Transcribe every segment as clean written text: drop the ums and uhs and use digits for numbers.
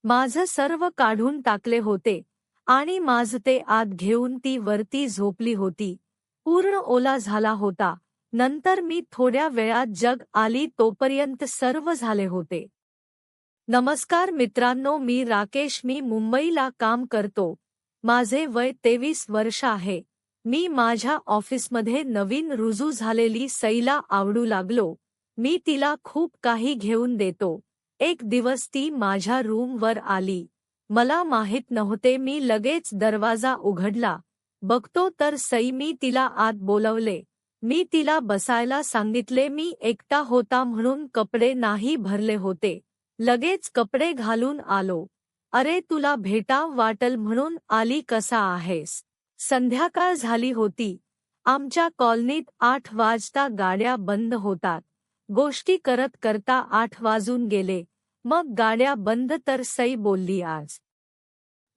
माझं सर्व काढून टाकले होते आणि माझं ते आत घेऊन ती वरती झोपली होती. पूर्ण ओला झाला होता. नंतर मी थोड्या वेळात जग आली तोपर्यंत सर्व झाले होते. नमस्कार मित्रांनो, मी राकेश. मी मुंबईला काम करतो. माझे वय 23 वर्ष आहे. मी माझ्या ऑफिसमध्ये नवीन रुजू झालेली सईला आवडू लागलो. मी तिला खूप काही घेऊन देतो. एक दिवस ती माझ्या रूमवर आली. मला माहित नव्हते. मी लगेच दरवाजा उघडला. बघतो तर सई. मी तिला आत बोलवले. मी तिला बसायला सांगितले. मी एकटा होता म्हणून कपडे नाही भरले होते. लगेच कपडे घालून आलो. अरे, तुला भेटाव वाटल म्हणून आली. कसा आहेस? संध्याकाळ झाली होती. आमच्या कॉलनीत 8 वाजता गाड्या बंद होतात. गोष्टी करत करता 8 वाजून गेले. मग गाड्या बंद तर सई बोलली, आज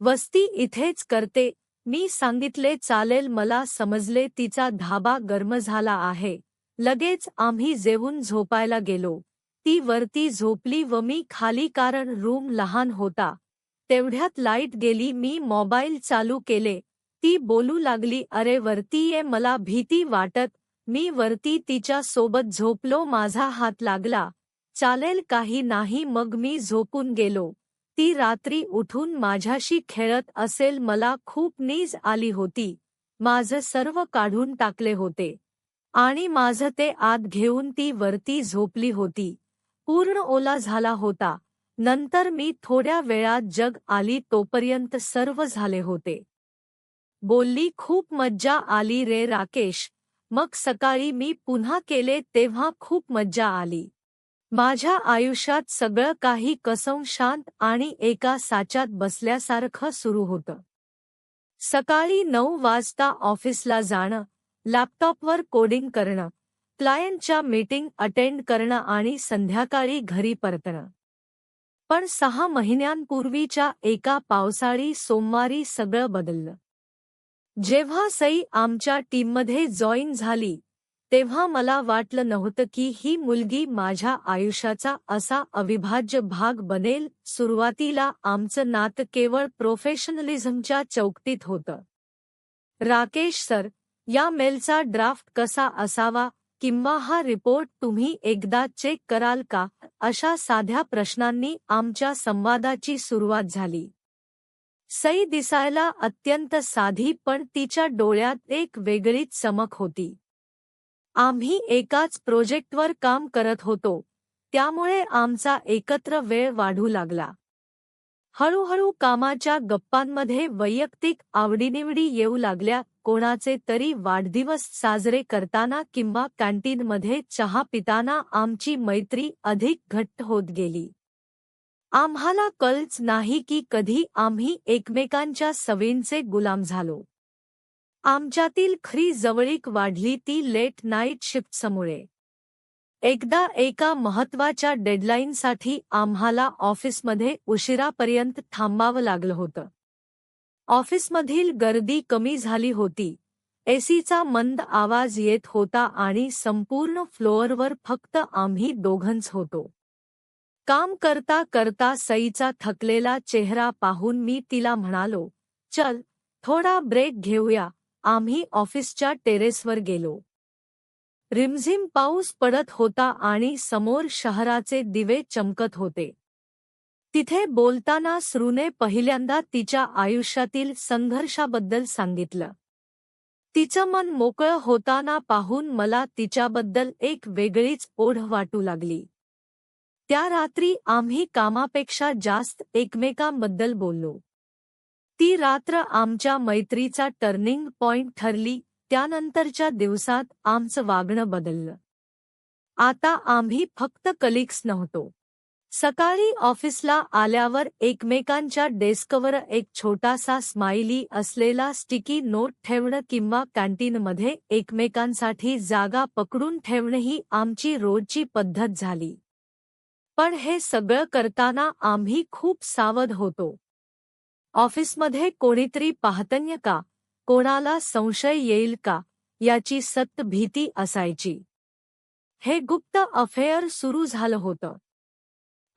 वस्ती इथेच करते. मी सांगितले चालेल. मला समजले तिचा धाबा गरम झाला आहे. लगेच आम्ही जेवून झोपायला गेलो. ती वरती झोपली व मी खाली, कारण रूम लहान होता. तेवढ्यात लाईट गेली. मी मोबाईल चालू केले. ती बोलू लागली, अरे वरती ये, मला भीती वाटत. मी वरती तिच्या सोबत झोपलो. माझा हात लागला. चालेल, काही नाही. मग मी झोपून गेलो. ती रात्री उठून माझ्याशी खेळत असेल. मला खूप नीज आली होती. माझं सर्व काढून टाकले होते आणि माझं ते आत घेऊन ती वरती झोपली होती. पूर्ण ओला झाला होता. नंतर मी थोड्या वेळात जग आली तोपर्यंत सर्व झाले होते. बोलली, खूप मज्जा आली रे राकेश. मग सकाळी मी पुन्हा केले तेव्हा खूप मज्जा आली. माझ्या आयुष्यात सगळं काही कसं शांत आणि एका साच्यात बसल्यासारखं सुरू होतं. सकाळी 9 वाजता ऑफिसला जाणं, लॅपटॉपवर कोडिंग करणं, क्लायंटच्या मीटिंग अटेंड करणं आणि संध्याकाळी घरी परतणं. पण 6 महिन्यांपूर्वीच्या एका पावसाळी सोमवारी सगळं बदललं. जेव्हा सई आमच्या टीममध्ये जॉईन झाली, तेव्हा मला वाटलं नव्हतं की ही मुलगी माझ्या आयुष्याचा असा अविभाज्य भाग बनेल. सुरुवातीला आमचं नातं केवळ प्रोफेशनलिझमच्या चौकटीत होतं. राकेश सर, या मेलचा ड्राफ्ट कसा असावा, किंवा हा रिपोर्ट तुम्ही एकदा चेक कराल का, अशा साध्या प्रश्नांनी आमच्या संवादाची सुरुवात झाली. सई दिसायला अत्यंत साधी, पण तिच्या डोळ्यात एक वेगळीच चमक होती. आम्ही एकाच प्रोजेक्टवर काम करत होतो, त्यामुळे आमचा एकत्र वेळ वाढू लागला. हळूहळू कामाच्या गप्पांमध्ये वैयक्तिक आवडीनिवडी येऊ लागल्या. कोणाचे तरी वाढदिवस साजरे करताना किंवा कॅन्टीनमध्ये चहा पिताना आमची मैत्री अधिक घट्ट होत गेली. आम्हाला कळलंच नाही की कधी आम्ही एकमेकांच्या सवयींचे गुलाम झालो. आमच्यातील खरी जवळीक वाढली ती लेट नाईट शिफ्ट्समुळे. एकदा एका महत्त्वाच्या डेडलाईनसाठी आम्हाला ऑफिसमध्ये उशिरापर्यंत थांबावं लागलं होतं. ऑफिसमधील गर्दी कमी झाली होती. एसीचा मंद आवाज येत होता आणि संपूर्ण फ्लोअरवर फक्त आम्ही दोघंच होतो. काम करता करता सईचा थकलेला चेहरा पाहून मी तिला म्हणालो, चल, थोडा ब्रेक घेऊया. आम्ही ऑफिसच्या टेरेसवर गेलो. रिमझिम पाऊस पडत होता आणि समोर शहराचे दिवे चमकत होते. तिथे बोलताना सरूने पहिल्यांदा तिच्या आयुष्यातील संघर्षाबद्दल सांगितलं. तिचं मन मोकळं होताना पाहून मला तिच्याबद्दल एक वेगळीच ओढ वाटू लागली. त्या रात्री आम्ही कामापेक्षा जास्त एकमेकांबद्दल बोललो. ती रात्र आमच्या मैत्रीचा टर्निंग पॉइंट ठरली. त्यानंतरच्या दिवसात आमचं वागणं बदललं. आता आम्ही फक्त कलिग्स नव्हतो. सकाळी ऑफिसला आल्यावर एकमेकांच्या डेस्कवर एक छोटासा स्माइली असलेला स्टिकी नोट ठेवणं किंवा कॅन्टीनमध्ये एकमेकांसाठी जागा पकडून ठेवणं ही आमची रोजची पद्धत झाली. पण हे सगळं करताना आम्ही खूप सावध होतो. ऑफिसमध्ये कोणीतरी पाहतंय का, कोणाला संशय येईल का, याची सतत भीती असायची. हे गुप्त अफेअर सुरू झालं होतं.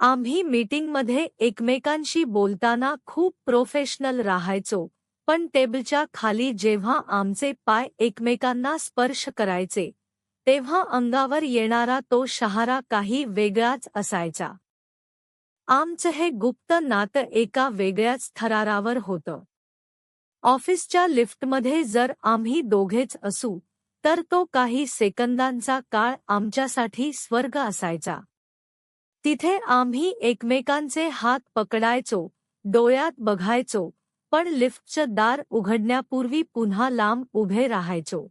आम्ही मीटिंगमध्ये एकमेकांशी बोलताना खूप प्रोफेशनल राहायचो, पण टेबलच्या खाली जेव्हा आमचे पाय एकमेकांना स्पर्श करायचे तेव्हा अंगावर येणारा तो शहारा काही वेगळाच असायचा. आमचं हे गुप्त नातं एका वेगळ्याच थरारावर होतं. ऑफिसच्या लिफ्टमध्ये जर आम्ही दोघेच असू तर तो काही सेकंदांचा काळ आमच्यासाठी स्वर्ग असायचा. तिथे आम्ही एकमेकांचे हात पकडायचो, डोळ्यात बघायचो, पण लिफ्टचं दार उघडण्यापूर्वी पुन्हा लांब उभे राहायचो.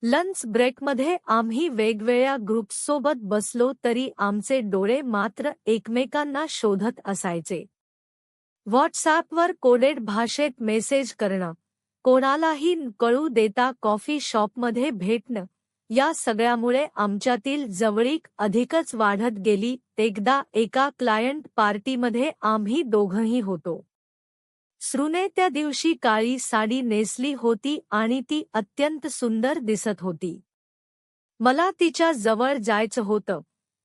लंच ब्रेकमध्ये आम्ही वेगवेगळ्या ग्रुप्ससोबत बसलो तरी आमचे डोळे मात्र एकमेकांना शोधत असायचे. व्हॉट्सॲपवर कोडेड भाषेत मेसेज करणं, कोणालाही कळू देता कॉफी शॉपमध्ये भेटणं, या सगळ्यामुळे आमच्यातील जवळीक अधिकच वाढत गेली. एकदा एका क्लायंट पार्टीमध्ये आम्ही दोघंही होतो. सृने त्या दिवशी काळी साडी नेसली होती आणि ती अत्यंत सुंदर दिसत होती. मला तिच्या जवळ जायचं होतं,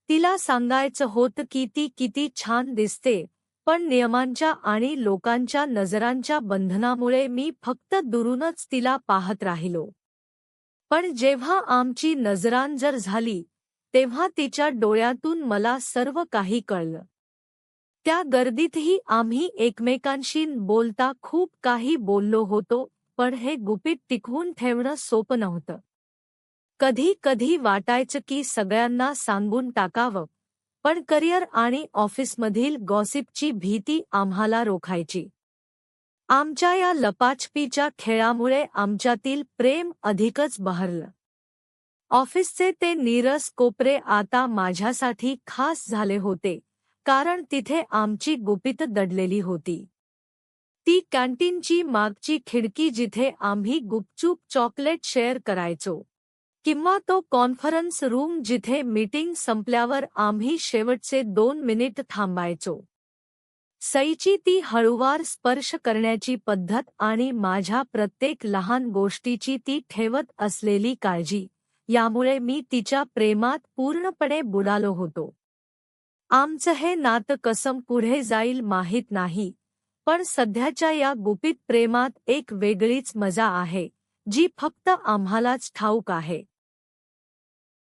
तिला सांगायचं होतं की ती किती छान दिसते, पण नियमांच्या आणि लोकांच्या नजरांच्या बंधनामुळे मी फक्त दुरूनच तिला पाहत राहिलो. पण जेव्हा आमची नजरांजर झाली तेव्हा तिच्या डोळ्यातून मला सर्व काही कळलं. त्या गर्दीतही आम्ही एकमेकांशी बोलता खूप काही बोललो होतो, पण हे गुपित टिकवून ठेवणं सोपं नव्हतं. कधी कधी वाटायचं की सगळ्यांना सांगून टाकावं, पण करिअर आणि ऑफिसमधील गॉसिपची भीती आम्हाला रोखायची. आमच्या या लपाछपीच्या खेळामुळे आमच्यातील प्रेम अधिकच बहरलं. ऑफिसचे ते नीरस कोपरे आता माझ्यासाठी खास झाले होते, कारण तिथे आमची गुपितं दडलेली होती. ती कॅन्टीनची मागची खिडकी जिथे आम्ही गुपचूप चॉकलेट शेअर करायचो, किंवा तो कॉन्फरन्स रूम जिथे मीटिंग संपल्यावर आम्ही शेवटचे 2 मिनिट थांबायचो. सईची ती हळूवार स्पर्श करण्याची पद्धत आणि माझ्या प्रत्येक लहान गोष्टीची ती ठेवत असलेली काळजी, यामुळे मी तिच्या प्रेमात पूर्णपणे बुडालो होतो. आमचं हे नातं कसं पुढे जाईल माहीत नाही, पण सध्याच्या या गुपित प्रेमात एक वेगळीच मजा आहे, जी फक्त आम्हालाच ठाऊक आहे.